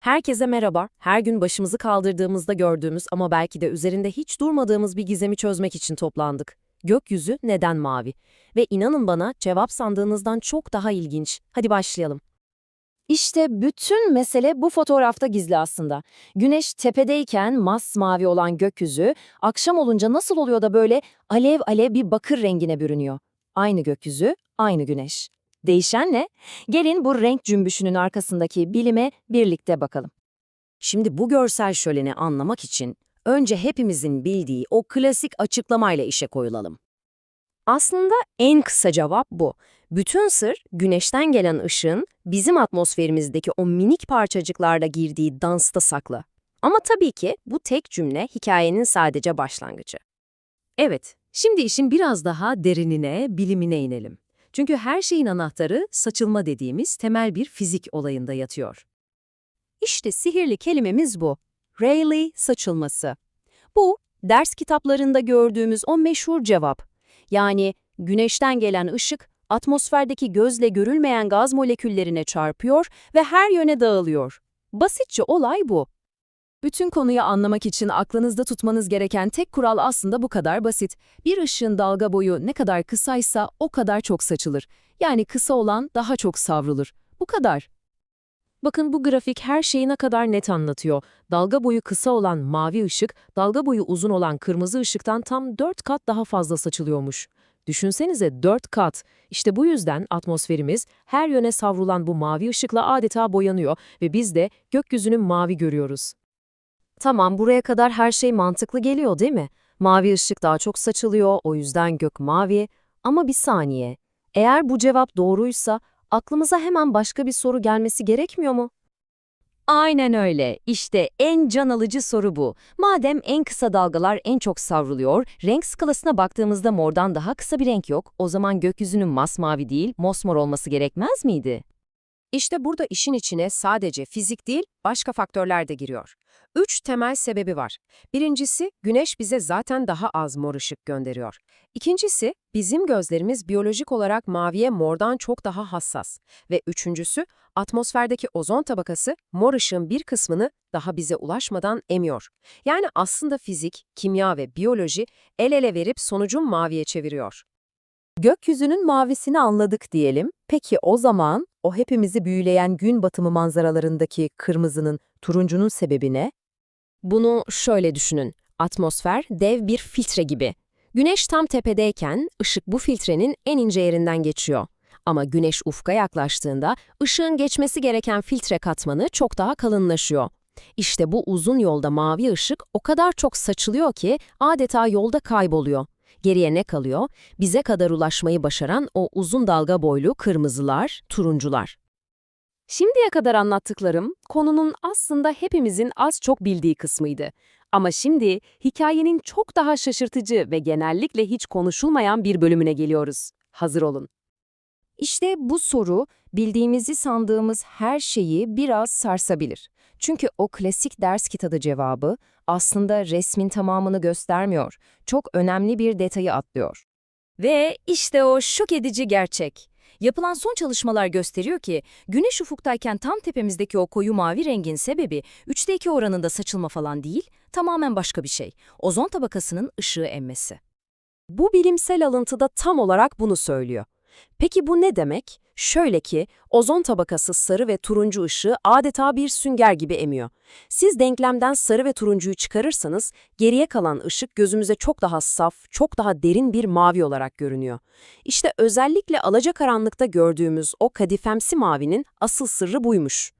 Herkese merhaba. Her gün başımızı kaldırdığımızda gördüğümüz ama belki de üzerinde hiç durmadığımız bir gizemi çözmek için toplandık. Gökyüzü neden mavi? Ve inanın bana cevap sandığınızdan çok daha ilginç. Hadi başlayalım. İşte bütün mesele bu fotoğrafta gizli aslında. Güneş tepedeyken masmavi olan gökyüzü, akşam olunca nasıl oluyor da böyle alev alev bir bakır rengine bürünüyor? Aynı gökyüzü, aynı güneş. Değişen ne? Gelin bu renk cümbüşünün arkasındaki bilime birlikte bakalım. Şimdi bu görsel şöleni anlamak için önce hepimizin bildiği o klasik açıklamayla işe koyulalım. Aslında en kısa cevap bu. Bütün sır güneşten gelen ışığın bizim atmosferimizdeki o minik parçacıklarla girdiği dansta saklı. Ama tabii ki bu tek cümle hikayenin sadece başlangıcı. Evet, şimdi işin biraz daha derinine, bilimine inelim. Çünkü her şeyin anahtarı saçılma dediğimiz temel bir fizik olayında yatıyor. İşte sihirli kelimemiz bu. Rayleigh saçılması. Bu, ders kitaplarında gördüğümüz o meşhur cevap. Yani güneşten gelen ışık atmosferdeki gözle görülmeyen gaz moleküllerine çarpıyor ve her yöne dağılıyor. Basitçe olay bu. Bütün konuyu anlamak için aklınızda tutmanız gereken tek kural aslında bu kadar basit. Bir ışığın dalga boyu ne kadar kısaysa o kadar çok saçılır. Yani kısa olan daha çok savrulur. Bu kadar. Bakın bu grafik her şeyi ne kadar net anlatıyor. Dalga boyu kısa olan mavi ışık, dalga boyu uzun olan kırmızı ışıktan tam 4 kat daha fazla saçılıyormuş. Düşünsenize 4 kat. İşte bu yüzden atmosferimiz her yöne savrulan bu mavi ışıkla adeta boyanıyor ve biz de gökyüzünü mavi görüyoruz. Tamam, buraya kadar her şey mantıklı geliyor değil mi? Mavi ışık daha çok saçılıyor, o yüzden gök mavi. Ama bir saniye. Eğer bu cevap doğruysa aklımıza hemen başka bir soru gelmesi gerekmiyor mu? Aynen öyle. İşte en can alıcı soru bu. Madem en kısa dalgalar en çok savruluyor, renk skalasına baktığımızda mordan daha kısa bir renk yok, o zaman gökyüzünün masmavi değil, mosmor olması gerekmez miydi? İşte burada işin içine sadece fizik değil, başka faktörler de giriyor. 3 temel sebebi var. Birincisi, güneş bize zaten daha az mor ışık gönderiyor. İkincisi, bizim gözlerimiz biyolojik olarak maviye mordan çok daha hassas. Ve üçüncüsü, atmosferdeki ozon tabakası mor ışığın bir kısmını daha bize ulaşmadan emiyor. Yani aslında fizik, kimya ve biyoloji el ele verip sonucu maviye çeviriyor. Gökyüzünün mavisini anladık diyelim. Peki o zaman o hepimizi büyüleyen gün batımı manzaralarındaki kırmızının, turuncunun sebebi ne? Bunu şöyle düşünün. Atmosfer dev bir filtre gibi. Güneş tam tepedeyken ışık bu filtrenin en ince yerinden geçiyor. Ama güneş ufka yaklaştığında ışığın geçmesi gereken filtre katmanı çok daha kalınlaşıyor. İşte bu uzun yolda mavi ışık o kadar çok saçılıyor ki adeta yolda kayboluyor. Geriye ne kalıyor? Bize kadar ulaşmayı başaran o uzun dalga boylu kırmızılar, turuncular. Şimdiye kadar anlattıklarım konunun aslında hepimizin az çok bildiği kısmıydı. Ama şimdi hikayenin çok daha şaşırtıcı ve genellikle hiç konuşulmayan bir bölümüne geliyoruz. Hazır olun. İşte bu soru bildiğimizi sandığımız her şeyi biraz sarsabilir. Çünkü o klasik ders kitabı cevabı aslında resmin tamamını göstermiyor. Çok önemli bir detayı atlıyor. Ve işte o şok edici gerçek. Yapılan son çalışmalar gösteriyor ki güneş ufuktayken tam tepemizdeki o koyu mavi rengin sebebi 3'te 2 oranında saçılma falan değil, tamamen başka bir şey. Ozon tabakasının ışığı emmesi. Bu bilimsel alıntıda tam olarak bunu söylüyor. Peki bu ne demek? Şöyle ki, ozon tabakası sarı ve turuncu ışığı adeta bir sünger gibi emiyor. Siz denklemden sarı ve turuncuyu çıkarırsanız, geriye kalan ışık gözümüze çok daha saf, çok daha derin bir mavi olarak görünüyor. İşte özellikle alacakaranlıkta gördüğümüz o kadifemsi mavinin asıl sırrı buymuş.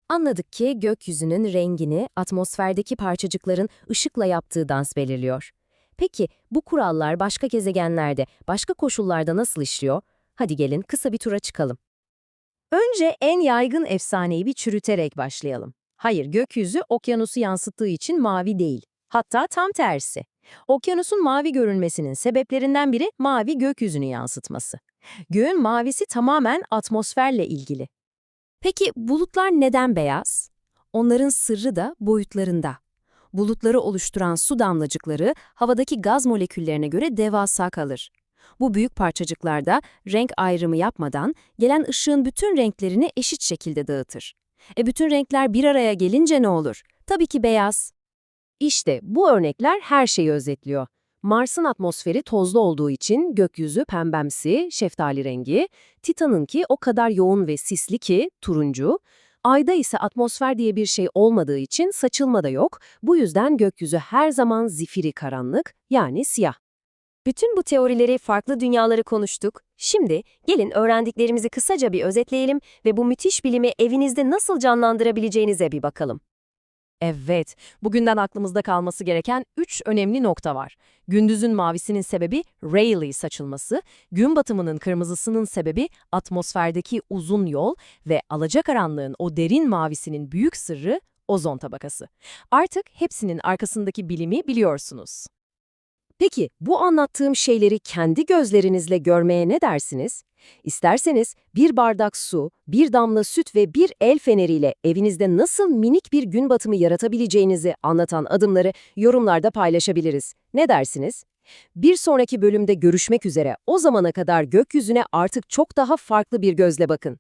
Anladık ki gökyüzünün rengini atmosferdeki parçacıkların ışıkla yaptığı dans belirliyor. Peki bu kurallar başka gezegenlerde, başka koşullarda nasıl işliyor? Hadi gelin kısa bir tura çıkalım. Önce en yaygın efsaneyi bir çürüterek başlayalım. Hayır, gökyüzü okyanusu yansıttığı için mavi değil. Hatta tam tersi. Okyanusun mavi görünmesinin sebeplerinden biri mavi gökyüzünü yansıtması. Göğün mavisi tamamen atmosferle ilgili. Peki bulutlar neden beyaz? Onların sırrı da boyutlarında. Bulutları oluşturan su damlacıkları havadaki gaz moleküllerine göre devasa kalır. Bu büyük parçacıklarda renk ayrımı yapmadan gelen ışığın bütün renklerini eşit şekilde dağıtır. Bütün renkler bir araya gelince ne olur? Tabii ki beyaz. İşte bu örnekler her şeyi özetliyor. Mars'ın atmosferi tozlu olduğu için gökyüzü pembemsi, şeftali rengi, Titan'ınki o kadar yoğun ve sisli ki turuncu, Ay'da ise atmosfer diye bir şey olmadığı için saçılma da yok, bu yüzden gökyüzü her zaman zifiri karanlık, yani siyah. Bütün bu teorileri, farklı dünyaları konuştuk. Şimdi gelin öğrendiklerimizi kısaca bir özetleyelim ve bu müthiş bilimi evinizde nasıl canlandırabileceğinize bir bakalım. Evet, bugünden aklımızda kalması gereken 3 önemli nokta var. Gündüzün mavisinin sebebi Rayleigh saçılması, gün batımının kırmızısının sebebi atmosferdeki uzun yol ve alacakaranlığın o derin mavisinin büyük sırrı ozon tabakası. Artık hepsinin arkasındaki bilimi biliyorsunuz. Peki, bu anlattığım şeyleri kendi gözlerinizle görmeye ne dersiniz? İsterseniz bir bardak su, bir damla süt ve bir el feneriyle evinizde nasıl minik bir gün batımı yaratabileceğinizi anlatan adımları yorumlarda paylaşabiliriz. Ne dersiniz? Bir sonraki bölümde görüşmek üzere. O zamana kadar gökyüzüne artık çok daha farklı bir gözle bakın.